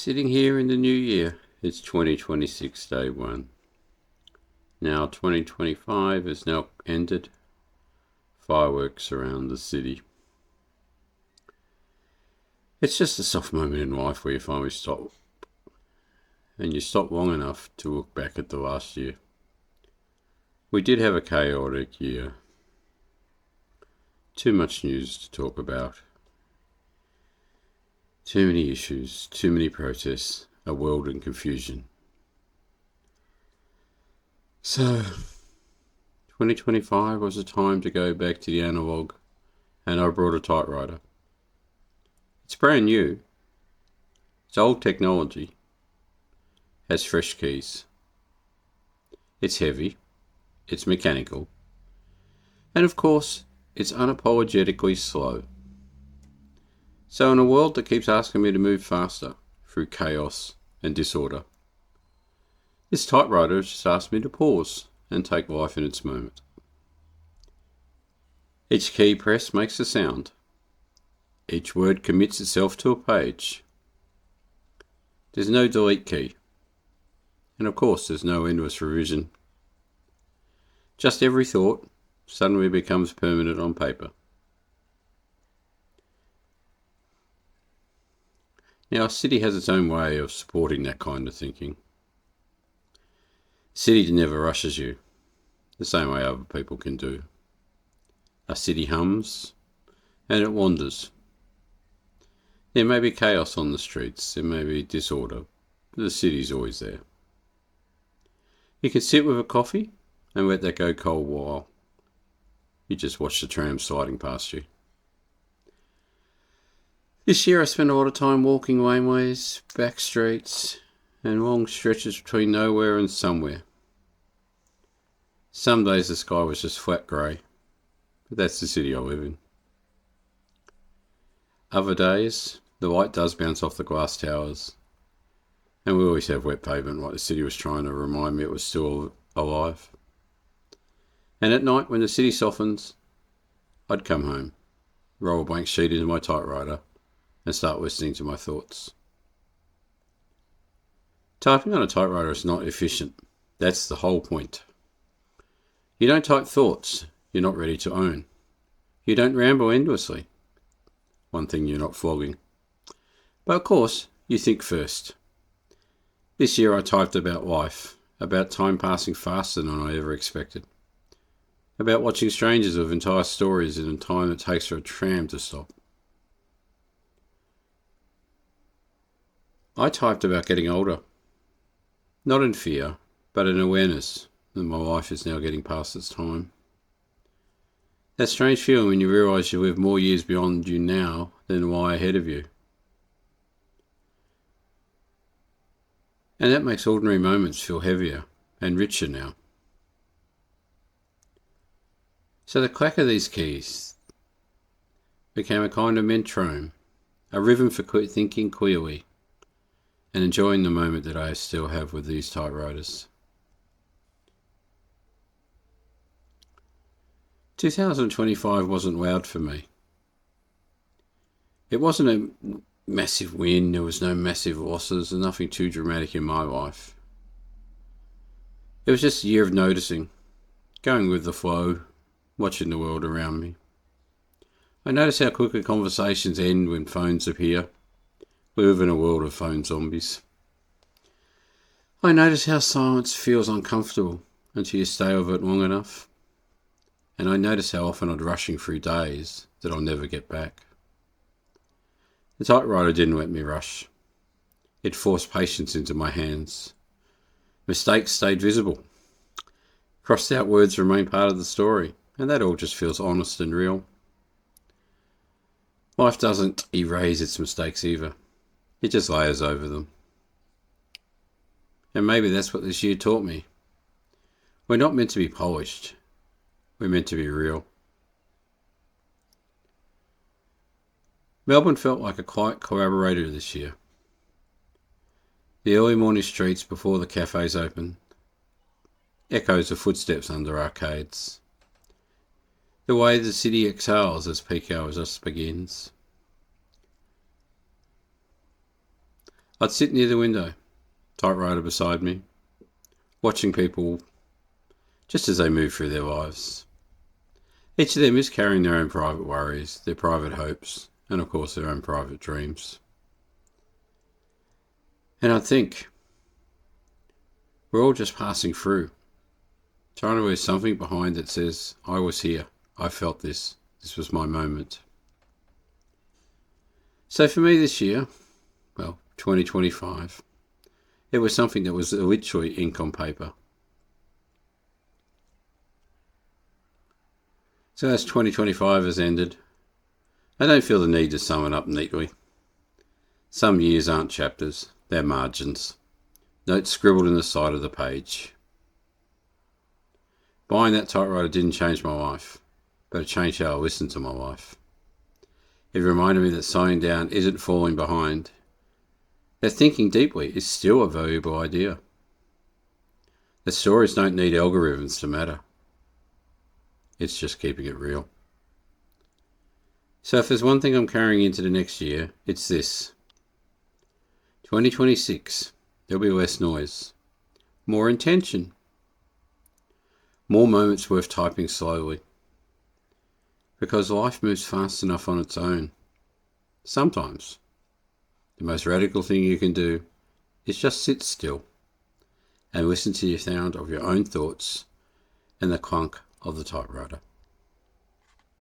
Sitting here in the new year, it's 2026 day 1. Now 2025 has now ended. Fireworks around the city. It's just a soft moment in life where you finally stop. And you stop long enough to look back at the last year. We did have a chaotic year. Too much news to talk about. Too many issues, too many protests, a world in confusion. So, 2025 was a time to go back to the analogue, and I brought a typewriter. It's brand new. It's old technology. Has fresh keys. It's heavy. It's mechanical. And of course, it's unapologetically slow. So in a world that keeps asking me to move faster through chaos and disorder, this typewriter has just asked me to pause and take life in its moment. Each key press makes a sound. Each word commits itself to a page. There's no delete key. And of course there's no endless revision. Just every thought suddenly becomes permanent on paper. Now, a city has its own way of supporting that kind of thinking. A city never rushes you, the same way other people can do. A city hums, and it wanders. There may be chaos on the streets, there may be disorder, but the city's always there. You can sit with a coffee and let that go cold while you just watch the tram sliding past you. This year I spent a lot of time walking laneways, back streets, and long stretches between nowhere and somewhere. Some days the sky was just flat grey, but that's the city I live in. Other days, the light does bounce off the glass towers, and we always have wet pavement like the city was trying to remind me it was still alive. And at night when the city softens, I'd come home, roll a blank sheet into my typewriter, and start listening to my thoughts. Typing on a typewriter is not efficient. That's the whole point. You don't type thoughts you're not ready to own. You don't ramble endlessly. One thing you're not flogging. But of course, you think first. This year I typed about life, about time passing faster than I ever expected, about watching strangers with entire stories in a time it takes for a tram to stop. I typed about getting older, not in fear, but in awareness that my life is now getting past its time. That strange feeling when you realise you live more years beyond you now than lie ahead of you. And that makes ordinary moments feel heavier and richer now. So the clack of these keys became a kind of metronome, a rhythm for thinking clearly, and enjoying the moment that I still have with these typewriters. 2025 wasn't loud for me. It wasn't a massive win, there was no massive losses, and nothing too dramatic in my life. It was just a year of noticing, going with the flow, watching the world around me. I notice how quickly conversations end when phones appear. We live in a world of phone zombies. I notice how silence feels uncomfortable until you stay with it long enough. And I notice how often I'm rushing through days that I'll never get back. The typewriter didn't let me rush. It forced patience into my hands. Mistakes stayed visible. Crossed out words remain part of the story, and that all just feels honest and real. Life doesn't erase its mistakes either. It just layers over them. And maybe that's what this year taught me. We're not meant to be polished. We're meant to be real. Melbourne felt like a quiet collaborator this year. The early morning streets before the cafes opened, echoes of footsteps under arcades. The way the city exhales as peak hour just begins. I'd sit near the window, typewriter beside me, watching people just as they move through their lives. Each of them is carrying their own private worries, their private hopes, and of course their own private dreams. And I'd think, we're all just passing through, trying to leave something behind that says, I was here, I felt this was my moment. So for me this year, 2025, it was something that was literally ink on paper. So as 2025 has ended, I don't feel the need to sum it up neatly. Some years aren't chapters, they're margins. Notes scribbled in the side of the page. Buying that typewriter didn't change my life, but it changed how I listened to my life. It reminded me that slowing down isn't falling behind, that thinking deeply is still a valuable idea. That stories don't need algorithms to matter. It's just keeping it real. So if there's one thing I'm carrying into the next year, it's this. 2026, there'll be less noise, more intention, more moments worth typing slowly. Because life moves fast enough on its own. Sometimes, the most radical thing you can do is just sit still and listen to the sound of your own thoughts and the clunk of the typewriter.